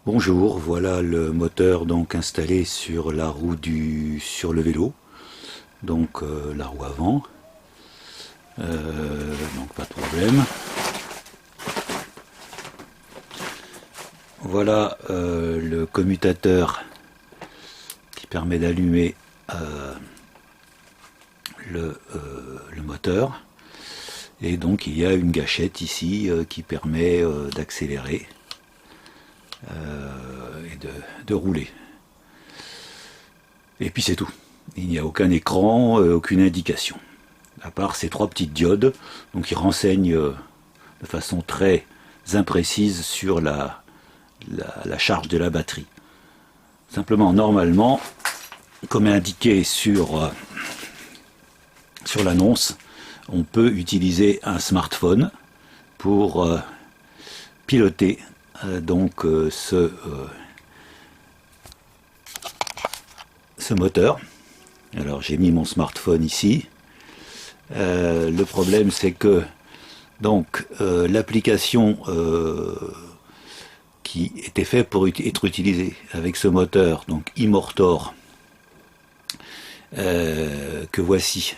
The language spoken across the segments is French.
Bonjour, voilà le moteur donc installé sur la roue sur le vélo, donc la roue avant, donc pas de problème. Voilà le commutateur qui permet d'allumer le moteur, et donc il y a une gâchette ici qui permet d'accélérer et de rouler. Et puis c'est tout. Il n'y a aucun écran, aucune indication. À part ces trois petites diodes, donc qui renseignent de façon très imprécise sur la charge de la batterie. Simplement, normalement, comme indiqué sur l'annonce, on peut utiliser un smartphone pour piloter donc ce moteur. Alors j'ai mis mon smartphone ici. Le problème c'est que donc l'application qui était faite pour être utilisée avec ce moteur, donc Immortor, que voici,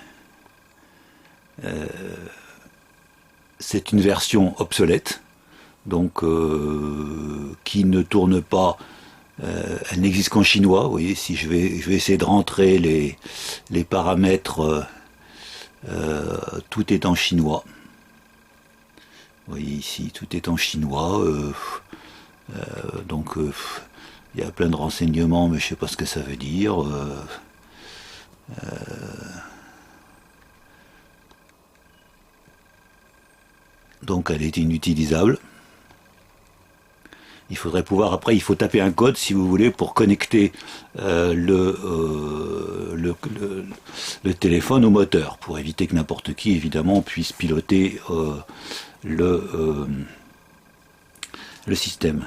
c'est une version obsolète, donc qui ne tourne pas. Elle n'existe qu'en chinois. Vous voyez, si je vais essayer de rentrer les paramètres, tout est en chinois. Vous voyez ici, tout est en chinois. Donc il y a plein de renseignements, mais je ne sais pas ce que ça veut dire. Donc elle est inutilisable. Il faudrait pouvoir, après il faut taper un code si vous voulez pour connecter le téléphone au moteur, pour éviter que n'importe qui évidemment puisse piloter le système.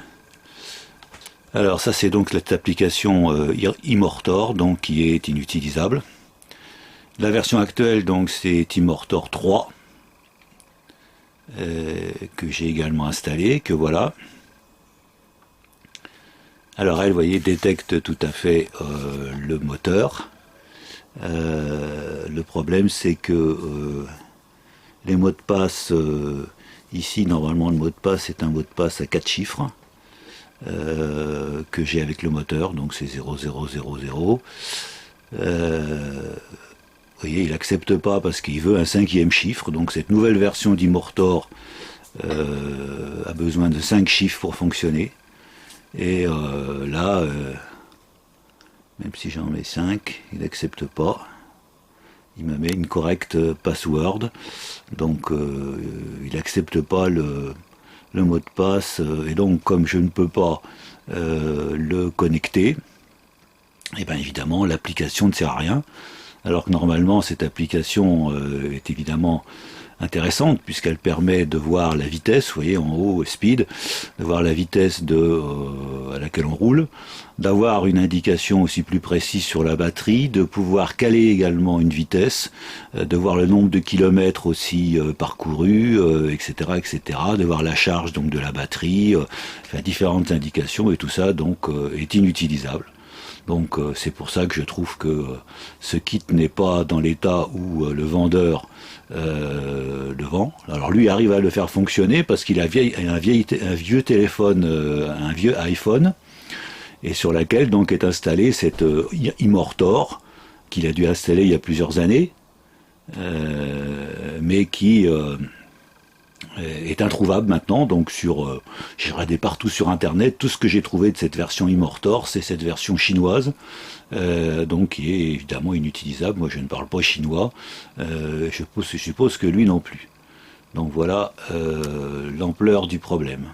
Alors ça c'est donc cette application Immortor, donc qui est inutilisable. La version actuelle donc c'est Immortor 3 que j'ai également installé, que voilà. Alors elle, vous voyez, détecte tout à fait le moteur. Le problème c'est que les mots de passe, ici normalement le mot de passe est un mot de passe à 4 chiffres que j'ai avec le moteur, donc c'est 0000. Vous voyez, il n'accepte pas parce qu'il veut un 5e chiffre, donc cette nouvelle version d'Immortor a besoin de 5 chiffres pour fonctionner. Et là, même si j'en mets 5, il n'accepte pas. Il me met une correcte password, donc il n'accepte pas le mot de passe, et donc comme je ne peux pas le connecter, et bien évidemment l'application ne sert à rien, alors que normalement cette application est évidemment intéressante puisqu'elle permet de voir la vitesse, vous voyez en haut speed, de voir la vitesse à laquelle on roule, d'avoir une indication aussi plus précise sur la batterie, de pouvoir caler également une vitesse, de voir le nombre de kilomètres aussi parcourus, etc., etc., de voir la charge donc de la batterie, enfin, différentes indications, et tout ça donc est inutilisable. Donc c'est pour ça que je trouve que ce kit n'est pas dans l'état où le vendeur le vend. Alors lui arrive à le faire fonctionner parce qu'il a un vieux téléphone, un vieux iPhone, et sur laquelle donc est installé cette Immortor qu'il a dû installer il y a plusieurs années, mais qui est introuvable maintenant. Donc j'ai regardé partout sur internet, tout ce que j'ai trouvé de cette version Immortor, c'est cette version chinoise, donc qui est évidemment inutilisable. Moi je ne parle pas chinois, je suppose que lui non plus. Donc voilà l'ampleur du problème.